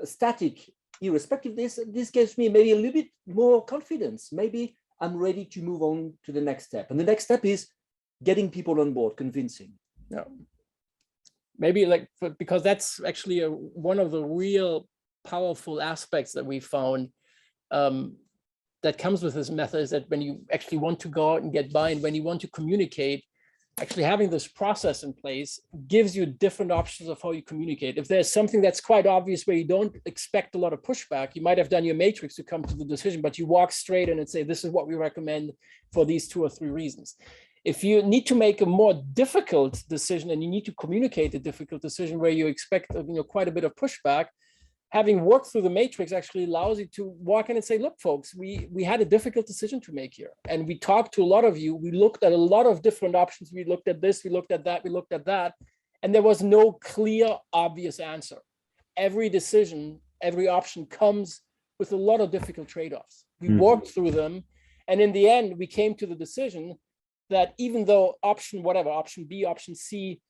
static, irrespective of this, this gives me maybe a little bit more confidence. Maybe I'm ready to move on to the next step. And the next step is getting people on board, convincing. Yeah. Maybe because that's actually one of the real powerful aspects that we found that comes with this method is that when you actually want to go out and get buy-in, when you want to communicate, actually having this process in place gives you different options of how you communicate. If there's something that's quite obvious where you don't expect a lot of pushback, you might have done your matrix to come to the decision, but you walk straight in and say, this is what we recommend for these 2 or 3 reasons. If you need to make a more difficult decision and you need to communicate a difficult decision where you expect quite a bit of pushback, having worked through the matrix actually allows you to walk in and say, look, folks, we had a difficult decision to make here. And we talked to a lot of you. We looked at a lot of different options. We looked at this, we looked at that, we looked at that. And there was no clear, obvious answer. Every decision, every option comes with a lot of difficult trade-offs. We walked through them. And in the end, we came to the decision that even though option B, option C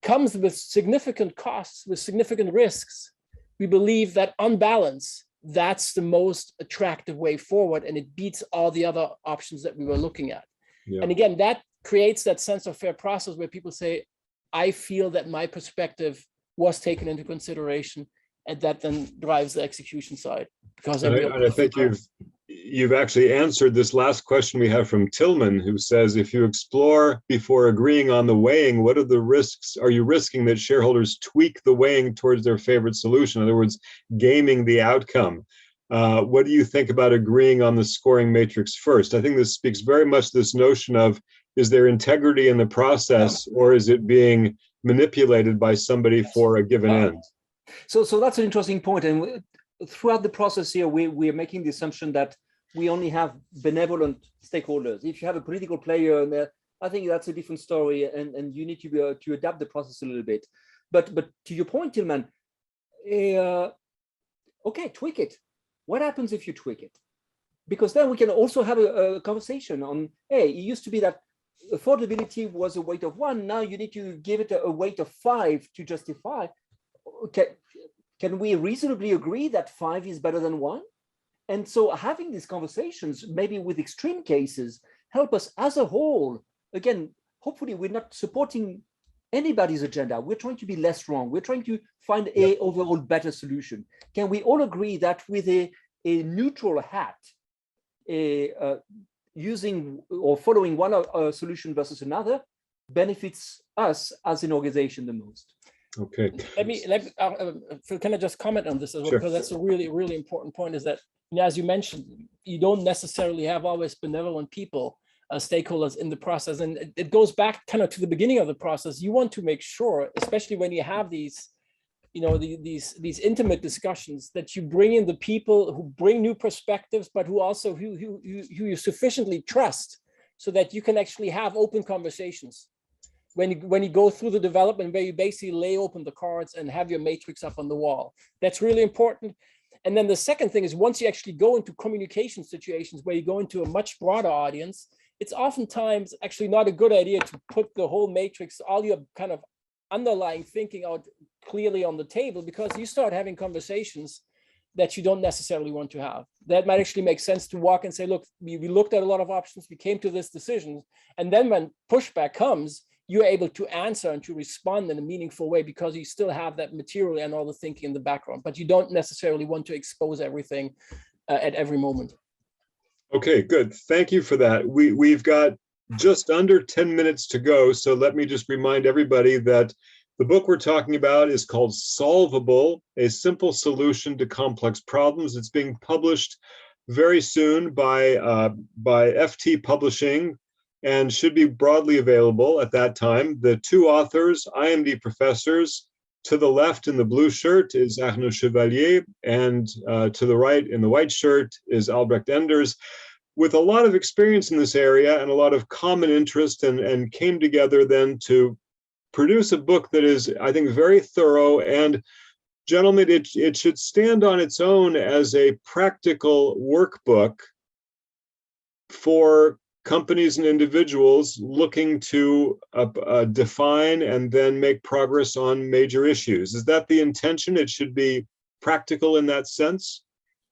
comes with significant costs, with significant risks, we believe that on balance, that's the most attractive way forward, and it beats all the other options that we were looking at. Yeah. And again, that creates that sense of fair process where people say, I feel that my perspective was taken into consideration, and that then drives the execution side. Because I think you've actually answered this last question we have from Tillman, who says, if you explore before agreeing on the weighing, what are the risks? Are you risking that shareholders tweak the weighing towards their favorite solution? In other words, gaming the outcome. What do you think about agreeing on the scoring matrix first? I think this speaks very much to this notion of, is there integrity in the process, or is it being manipulated by somebody for a given end? So that's an interesting point. And throughout the process here, we're making the assumption that we only have benevolent stakeholders. If you have a political player, I think that's a different story, and you need to adapt the process a little bit. But to your point, Tillman, okay, tweak it. What happens if you tweak it? Because then we can also have a conversation on, hey, it used to be that affordability was a weight of 1. Now you need to give it a weight of 5 to justify. Okay, can we reasonably agree that 5 is better than 1? And so having these conversations, maybe with extreme cases, help us as a whole. Again, hopefully we're not supporting anybody's agenda. We're trying to be less wrong. We're trying to find a overall better solution. Can we all agree that with a neutral hat, using or following one solution versus another benefits us as an organization the most? Okay. Phil, can I just comment on this as well? Sure. Because that's a really, really important point, is that, as you mentioned, you don't necessarily have always benevolent people, stakeholders in the process. And it goes back kind of to the beginning of the process. You want to make sure, especially when you have these, these intimate discussions, that you bring in the people who bring new perspectives, but who also who you sufficiently trust, so that you can actually have open conversations when you go through the development, where you basically lay open the cards and have your matrix up on the wall. That's really important. And then the second thing is, once you actually go into communication situations where you go into a much broader audience, it's oftentimes actually not a good idea to put the whole matrix, all your kind of underlying thinking out clearly on the table, because you start having conversations that you don't necessarily want to have. That might actually make sense to walk and say, look, we looked at a lot of options, we came to this decision. And then when pushback comes, you're able to answer and to respond in a meaningful way, because you still have that material and all the thinking in the background, but you don't necessarily want to expose everything at every moment. Okay, good. Thank you for that. We've got just under 10 minutes to go. So let me just remind everybody that the book we're talking about is called Solvable, A Simple Solution to Complex Problems. It's being published very soon by FT Publishing, and should be broadly available at that time. The two authors, IMD professors, to the left in the blue shirt is Arnaud Chevallier, and to the right in the white shirt is Albrecht, with a lot of experience in this area and a lot of common interest, and came together then to produce a book that is, I think, very thorough. And gentlemen, it should stand on its own as a practical workbook for companies and individuals looking to define and then make progress on major issues. Is that the intention? It should be practical in that sense?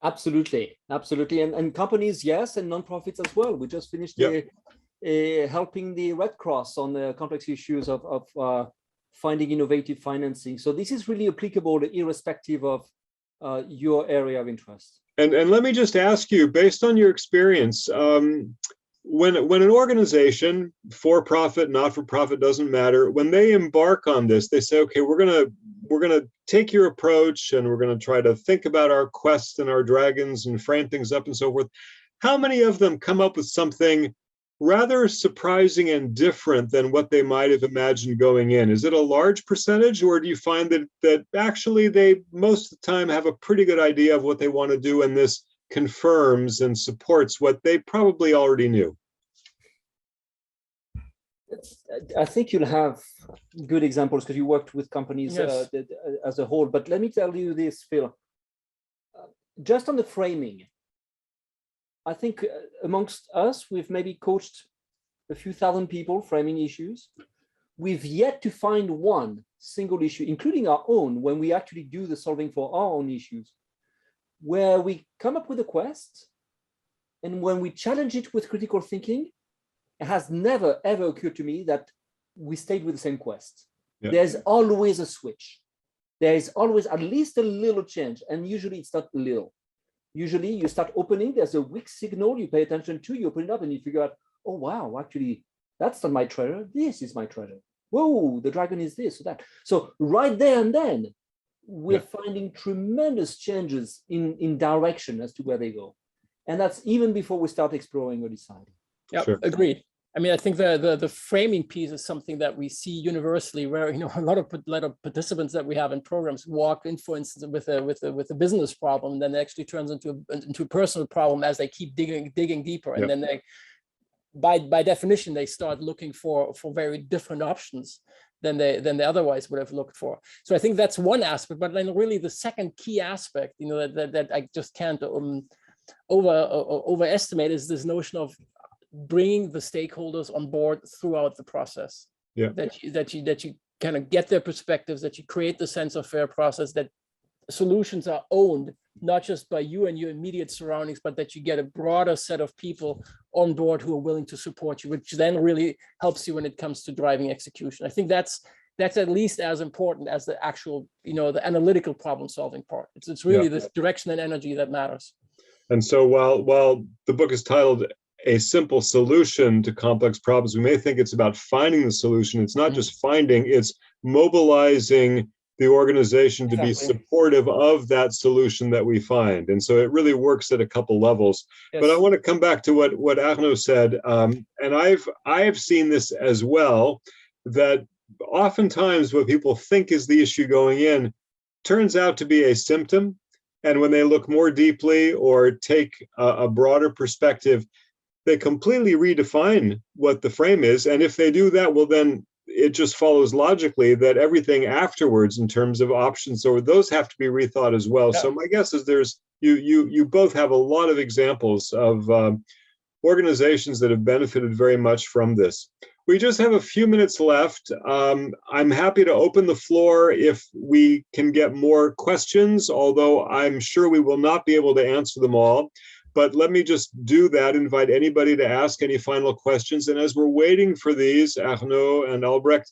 Absolutely, absolutely. And companies, yes, and nonprofits as well. We just finished helping the Red Cross on the complex issues of finding innovative financing. So this is really applicable irrespective of your area of interest. And let me just ask you, based on your experience, when an organization, for-profit, not-for-profit, doesn't matter, when they embark on this, they say, okay, we're gonna take your approach, and we're gonna try to think about our quests and our dragons and frame things up and so forth. How many of them come up with something rather surprising and different than what they might have imagined going in? Is it a large percentage, or do you find that actually they most of the time have a pretty good idea of what they want to do, and this confirms and supports what they probably already knew? I think you'll have good examples because you worked with companies as a whole. But let me tell you this, Phil. Just on the framing, I think amongst us, we've maybe coached a few thousand people framing issues. We've yet to find one single issue, including our own, when we actually do the solving for our own issues, where we come up with a quest, and when we challenge it with critical thinking, it has never, ever occurred to me that we stayed with the same quest. Yeah. There's always a switch. There is always at least a little change, and usually it's not little. Usually you start opening, there's a weak signal you pay attention to, you open it up and you figure out, oh, wow, actually, that's not my treasure. This is my treasure. Whoa, the dragon is this or that. So right there and then, we're finding tremendous changes in direction as to where they go. And that's even before we start exploring or deciding. Yeah, sure. Agreed. I mean, I think the framing piece is something that we see universally, where a lot of participants that we have in programs walk in, for instance, with a business problem, and then it actually turns into a personal problem as they keep digging deeper, and then they, by definition, they start looking for very different options than they otherwise would have looked for. So I think that's one aspect, but then really the second key aspect, that I just can't overestimate is this notion of bringing the stakeholders on board throughout the process. Yeah. That you kind of get their perspectives, that you create the sense of fair process, that solutions are owned not just by you and your immediate surroundings, but that you get a broader set of people on board who are willing to support you, which then really helps you when it comes to driving execution. I think that's at least as important as the actual, the analytical problem solving part. It's really this direction and energy that matters. And so while the book is titled A Simple Solution to Complex Problems, we may think it's about finding the solution. It's not just finding, it's mobilizing the organization to be supportive of that solution that we find. And so it really works at a couple levels. Yes. But I want to come back to what Arnaud said. And I've seen this as well, that oftentimes what people think is the issue going in turns out to be a symptom. And when they look more deeply or take a broader perspective, they completely redefine what the frame is. And if they do that, well, then it just follows logically that everything afterwards in terms of options, or those have to be rethought as well. Yeah. So my guess is you both have a lot of examples of organizations that have benefited very much from this. We just have a few minutes left. I'm happy to open the floor if we can get more questions, although I'm sure we will not be able to answer them all. But let me just do that, invite anybody to ask any final questions. And as we're waiting for these, Arnaud and Albrecht,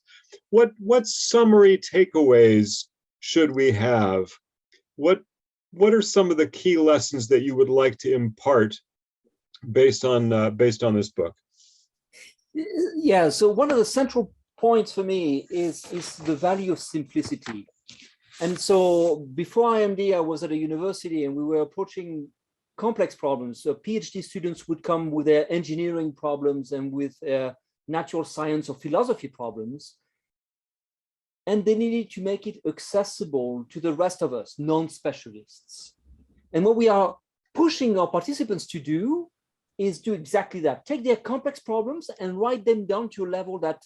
what summary takeaways should we have? What are some of the key lessons that you would like to impart based on this book? Yeah, so one of the central points for me is the value of simplicity. And so before IMD, I was at a university and we were approaching complex problems. So PhD students would come with their engineering problems and with natural science or philosophy problems. And they needed to make it accessible to the rest of us, non-specialists. And what we are pushing our participants to do is do exactly that. Take their complex problems and write them down to a level that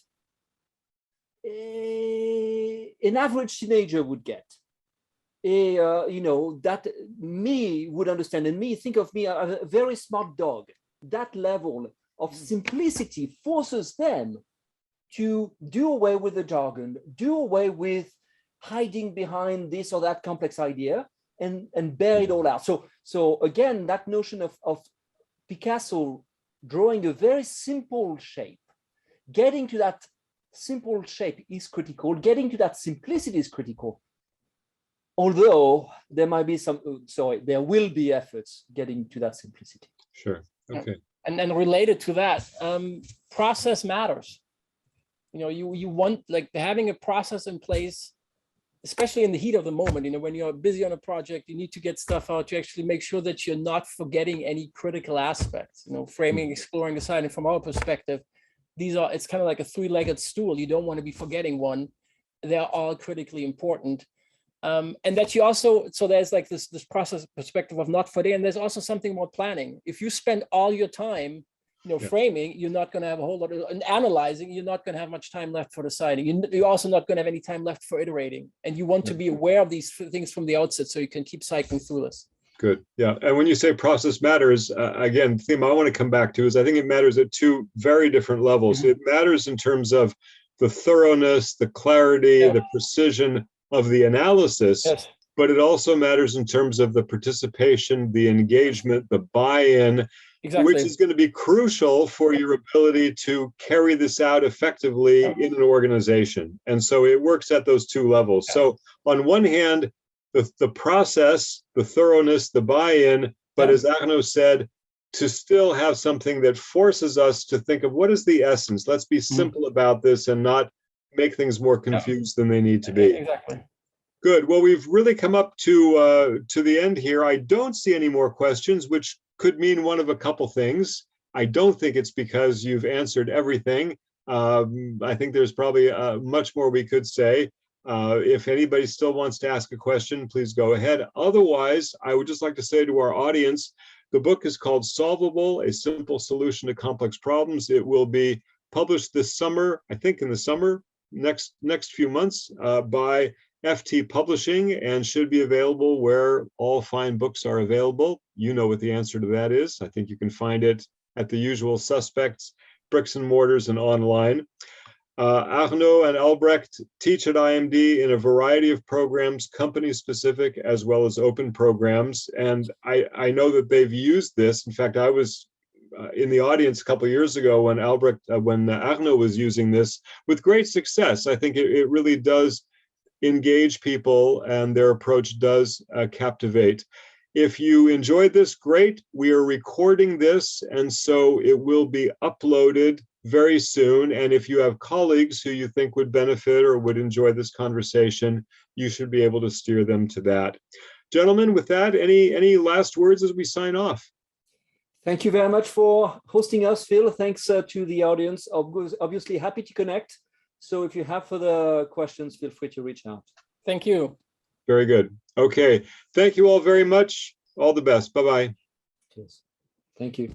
an average teenager would get. That me would understand, and me, think of me, a very smart dog. That level of simplicity forces them to do away with the jargon, do away with hiding behind this or that complex idea, and bear it all out. So again, that notion of Picasso drawing a very simple shape, getting to that simple shape is critical, getting to that simplicity is critical. Although there might be there will be efforts getting to that simplicity. Sure, okay. And then related to that, process matters. You want, like, having a process in place, especially in the heat of the moment, when you're busy on a project, you need to get stuff out to actually make sure that you're not forgetting any critical aspects, framing, exploring, deciding. From our perspective, it's kind of like a three-legged stool. You don't want to be forgetting one. They're all critically important. And that you also, so there's like this process perspective of not forgetting, and there's also something about planning. If you spend all your time framing, you're not going to have a whole lot of, and analyzing, you're not going to have much time left for deciding. You're also not going to have any time left for iterating. And you want to be aware of these things from the outset so you can keep cycling through this. Good. Yeah. And when you say process matters, again, theme I want to come back to is I think it matters at two very different levels. Mm-hmm. It matters in terms of the thoroughness, the clarity, the precision of the analysis. Yes. But it also matters in terms of the participation, the engagement, the buy-in, exactly, which is going to be crucial for your ability to carry this out effectively in an organization. And so it works at those two levels. So on one hand, the process, the thoroughness, the buy-in, but as Arnaud said, to still have something that forces us to think of what is the essence. Let's be simple about this and not make things more confused than they need to be. Exactly. Good. Well, we've really come up to the end here. I don't see any more questions, which could mean one of a couple things. I don't think it's because you've answered everything. I think there's probably much more we could say. If anybody still wants to ask a question, please go ahead. Otherwise, I would just like to say to our audience, the book is called Solvable, A Simple Solution to Complex Problems. It will be published this summer, I think in the summer, next few months, by FT Publishing, and should be available where all fine books are available. You know what the answer to that is. I think you can find it at the usual suspects, bricks and mortars and online. Arnaud and Albrecht teach at IMD in a variety of programs, company-specific as well as open programs. And I know that they've used this. In fact, I was in the audience a couple of years ago when Arnaud was using this with great success. I think it really does engage people, and their approach does captivate. If you enjoyed this, great. We are recording this, and so it will be uploaded very soon. And if you have colleagues who you think would benefit or would enjoy this conversation, you should be able to steer them to that. Gentlemen, with that, any last words as we sign off? Thank you very much for hosting us, Phil. Thanks to the audience. Obviously happy to connect. So if you have further questions, feel free to reach out. Thank you. Very good. Okay. Thank you all very much. All the best. Bye-bye. Cheers. Thank you.